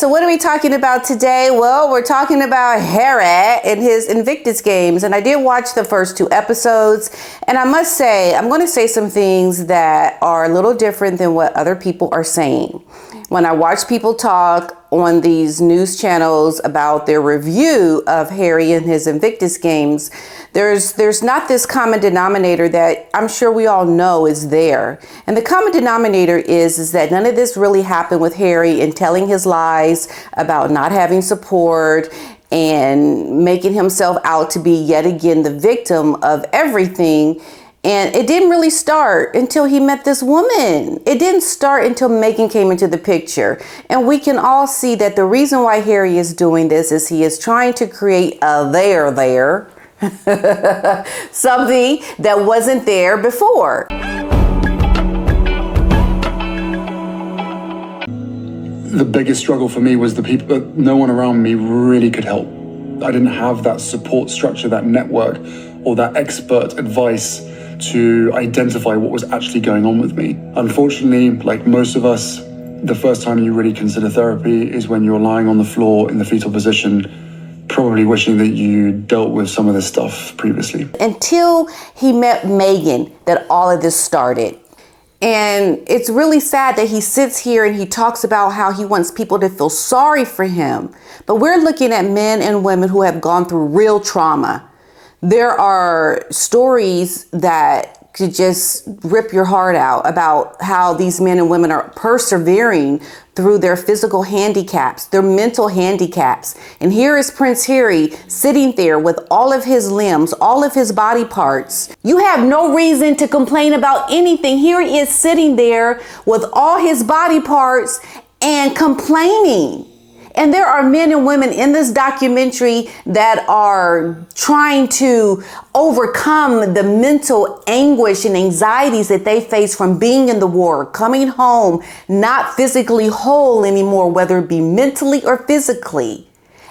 So what are we talking about today? Well, we're talking about Harry and his Invictus games. And I did watch the first 2 episodes. And I must say, I'm going to say some things that are a little different than what other people are saying. When I watch people talk on these news channels about their review of Harry and his Invictus games, there's not this common denominator that I'm sure we all know is there. And the common denominator is that none of this really happened with Harry in telling his lies about not having support and making himself out to be yet again the victim of everything. And it didn't really start until he met this woman. It didn't start until Meghan came into the picture. And we can all see that the reason why Harry is doing this is he is trying to create a there, something that wasn't there before. The biggest struggle for me was the people that no one around me really could help. I didn't have that support structure, that network, or that expert advice to identify what was actually going on with me. Unfortunately, like most of us, the first time you really consider therapy is when you're lying on the floor in the fetal position, probably wishing that you dealt with some of this stuff previously. Until he met Meghan, that all of this started. And it's really sad that he sits here and he talks about how he wants people to feel sorry for him. But we're looking at men and women who have gone through real trauma. There are stories that could just rip your heart out about how these men and women are persevering through their physical handicaps, their mental handicaps. And here is Prince Harry sitting there with all of his limbs, all of his body parts. You have no reason to complain about anything. Here he is sitting there with all his body parts and complaining. And there are men and women in this documentary that are trying to overcome the mental anguish and anxieties that they face from being in the war, coming home, not physically whole anymore, whether it be mentally or physically.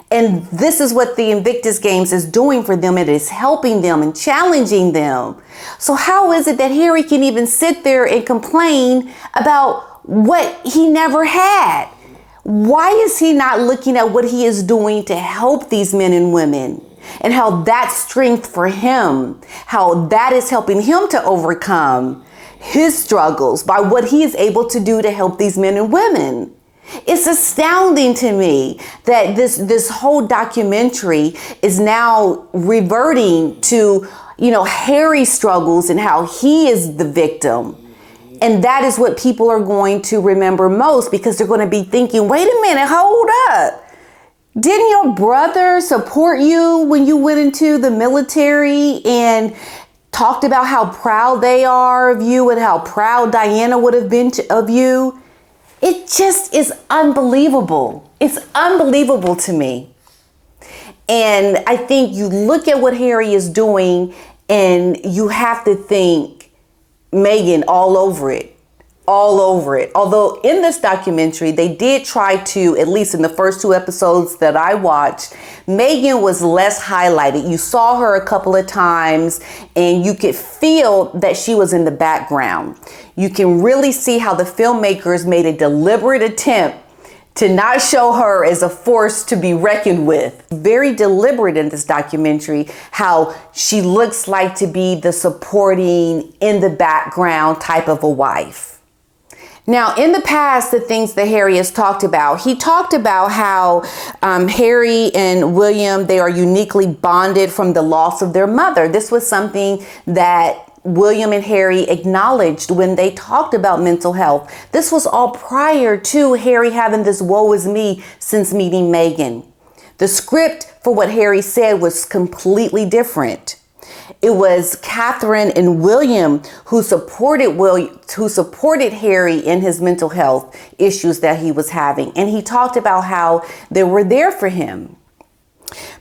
And this is what the Invictus Games is doing for them. It is helping them and challenging them. So how is it that Harry can even sit there and complain about what he never had? Why is he not looking at what he is doing to help these men and women and how that's strength for him, how that is helping him to overcome his struggles by what he is able to do to help these men and women? It's astounding to me that this whole documentary is now reverting to, Harry's struggles and how he is the victim. And that is what people are going to remember most, because they're going to be thinking, wait a minute, hold up. Didn't your brother support you when you went into the military and talked about how proud they are of you and how proud Diana would have been of you? It just is unbelievable. It's unbelievable to me. And I think you look at what Harry is doing and you have to think, Meghan all over it. Although in this documentary, they did try to, at least in the first 2 episodes that I watched, Meghan was less highlighted. You saw her a couple of times and you could feel that she was in the background. You can really see how the filmmakers made a deliberate attempt to not show her as a force to be reckoned with. Very deliberate in this documentary, how she looks like to be the supporting, in the background type of a wife. Now, in the past, the things that Harry has talked about, he talked about how Harry and William, they are uniquely bonded from the loss of their mother. This was something that William and Harry acknowledged when they talked about mental health. This was all prior to Harry having this woe is me since meeting Meghan. The script for what Harry said was completely different. It was Catherine and William who supported Harry in his mental health issues that he was having. And he talked about how they were there for him.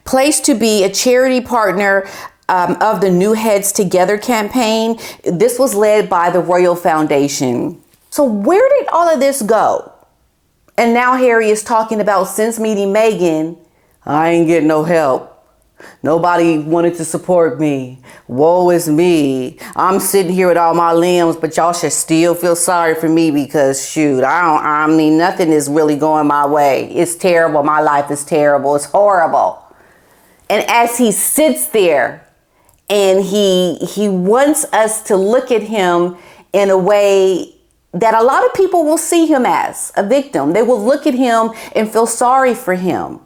Placed to be a charity partner of the New Heads Together campaign. This was led by the Royal Foundation. So where did all of this go? And now Harry is talking about, since meeting Meghan, I ain't getting no help. Nobody wanted to support me. Woe is me. I'm sitting here with all my limbs, but y'all should still feel sorry for me because shoot, I mean, nothing is really going my way. It's terrible. My life is terrible. It's horrible. And as he sits there and he wants us to look at him in a way that a lot of people will see him as a victim. They will look at him and feel sorry for him.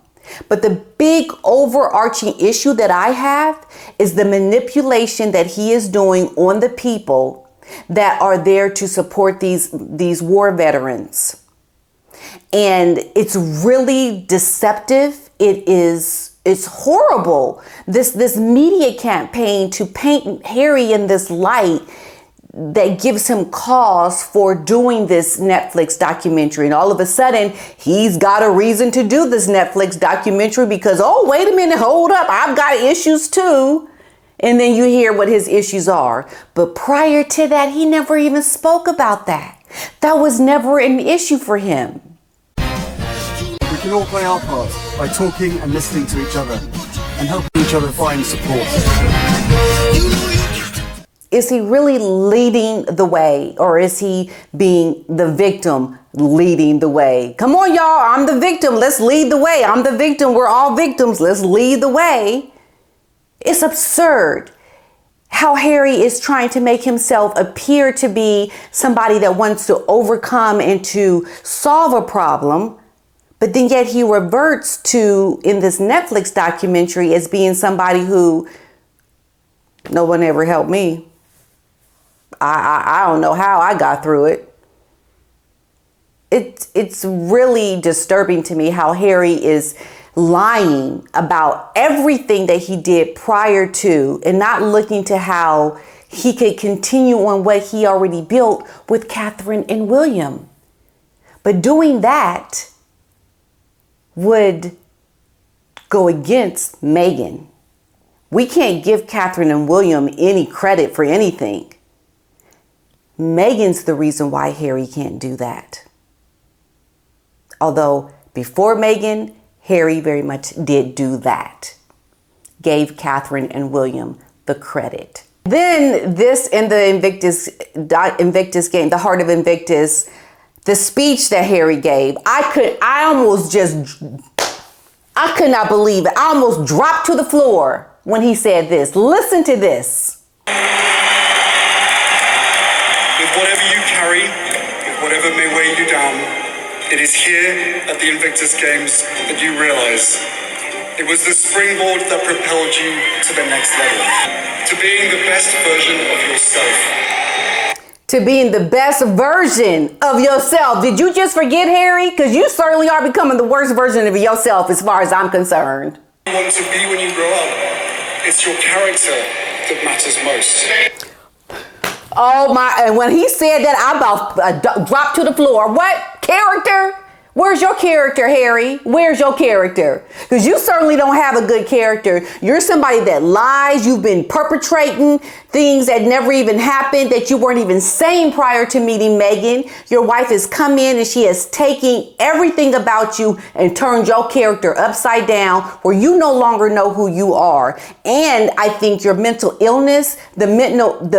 But the big overarching issue that I have is the manipulation that he is doing on the people that are there to support these war veterans. And it's really deceptive. It's horrible. This media campaign to paint Harry in this light that gives him cause for doing this Netflix documentary. And all of a sudden, he's got a reason to do this Netflix documentary because, oh, wait a minute, hold up, I've got issues too. And then you hear what his issues are. But prior to that, he never even spoke about that. That was never an issue for him. We can all play our part by talking and listening to each other and helping each other find support. Is he really leading the way, or is he being the victim leading the way? Come on, y'all. I'm the victim. Let's lead the way. I'm the victim. We're all victims. Let's lead the way. It's absurd how Harry is trying to make himself appear to be somebody that wants to overcome and to solve a problem. But then yet he reverts to, in this Netflix documentary, as being somebody who, no one ever helped me. I don't know how I got through it. It's really disturbing to me how Harry is lying about everything that he did prior to and not looking to how he could continue on what he already built with Catherine and William. But doing that would go against Meghan. We can't give Catherine and William any credit for anything. Meghan's the reason why Harry can't do that. Although before Meghan, Harry very much did do that. Gave Catherine and William the credit. Then this in the Invictus game, the Heart of Invictus, the speech that Harry gave, I could not believe it. I almost dropped to the floor when he said this. Listen to this. With whatever you carry, with whatever may weigh you down, it is here at the Invictus Games that you realize it was the springboard that propelled you to the next level, to being the best version of yourself. To being the best version of yourself. Did you just forget, Harry? Because you certainly are becoming the worst version of yourself as far as I'm concerned. You want to be when you grow up. It's your character that matters most. Oh my, and when he said that, I about dropped to the floor. What? Character? Where's your character, Harry? Where's your character? Because you certainly don't have a good character. You're somebody that lies. You've been perpetrating things that never even happened, that you weren't even saying prior to meeting Meghan. Your wife has come in and she has taken everything about you and turned your character upside down where you no longer know who you are. And I think your mental illness, the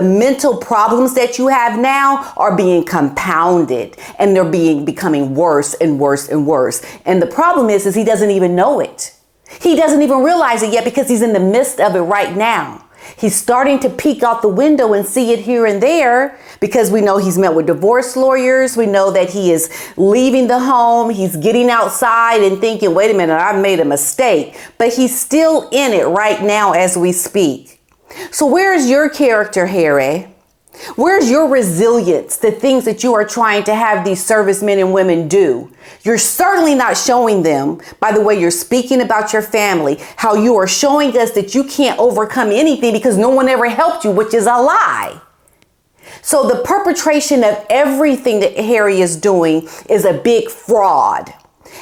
mental problems that you have now are being compounded, and they're becoming worse and worse and worse. And the problem is he doesn't even know it. He doesn't even realize it yet because he's in the midst of it right now. He's starting to peek out the window and see it here and there because we know he's met with divorce lawyers. We know that he is leaving the home. He's getting outside and thinking, wait a minute, I've made a mistake. But he's still in it right now as we speak. So where's your character, Harry? Where's your resilience, the things that you are trying to have these servicemen and women do? You're certainly not showing them by the way you're speaking about your family, how you are showing us that you can't overcome anything because no one ever helped you, which is a lie. So the perpetration of everything that Harry is doing is a big fraud.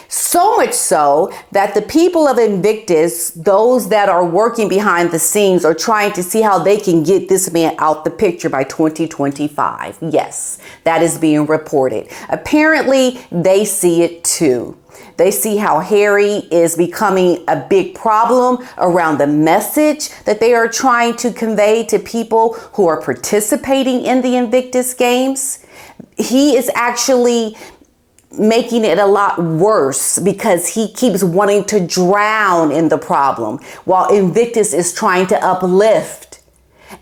So much so that the people of Invictus, those that are working behind the scenes, are trying to see how they can get this man out the picture by 2025. Yes, that is being reported. Apparently, they see it too. They see how Harry is becoming a big problem around the message that they are trying to convey to people who are participating in the Invictus Games. He is actually making it a lot worse because he keeps wanting to drown in the problem while Invictus is trying to uplift.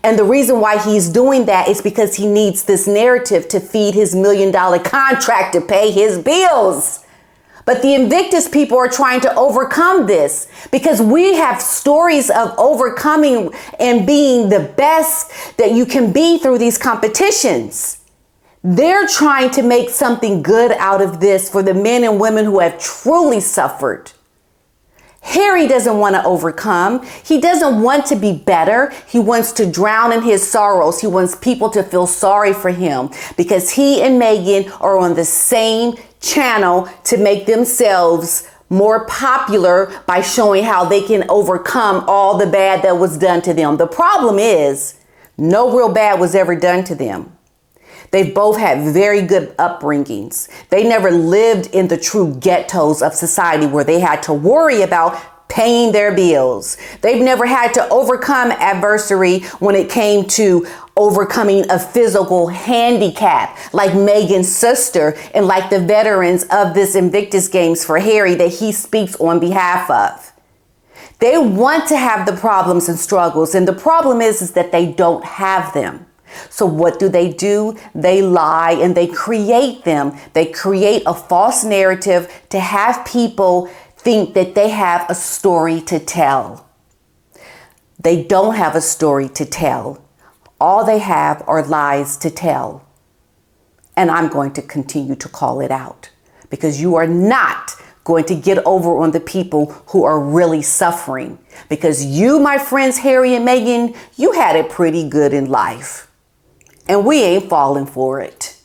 And the reason why he's doing that is because he needs this narrative to feed his $1 million contract to pay his bills. But the Invictus people are trying to overcome this because we have stories of overcoming and being the best that you can be through these competitions. They're trying to make something good out of this for the men and women who have truly suffered. Harry doesn't want to overcome. He doesn't want to be better. He wants to drown in his sorrows. He wants people to feel sorry for him because he and Meghan are on the same channel to make themselves more popular by showing how they can overcome all the bad that was done to them. The problem is no real bad was ever done to them. They've both had very good upbringings. They never lived in the true ghettos of society where they had to worry about paying their bills. They've never had to overcome adversity when it came to overcoming a physical handicap like Meghan's sister and like the veterans of this Invictus Games for Harry that he speaks on behalf of. They want to have the problems and struggles, and the problem is that they don't have them. So what do? They lie and they create them. They create a false narrative to have people think that they have a story to tell. They don't have a story to tell. All they have are lies to tell. And I'm going to continue to call it out because you are not going to get over on the people who are really suffering. Because you, my friends, Harry and Meghan, you had it pretty good in life. And we ain't falling for it.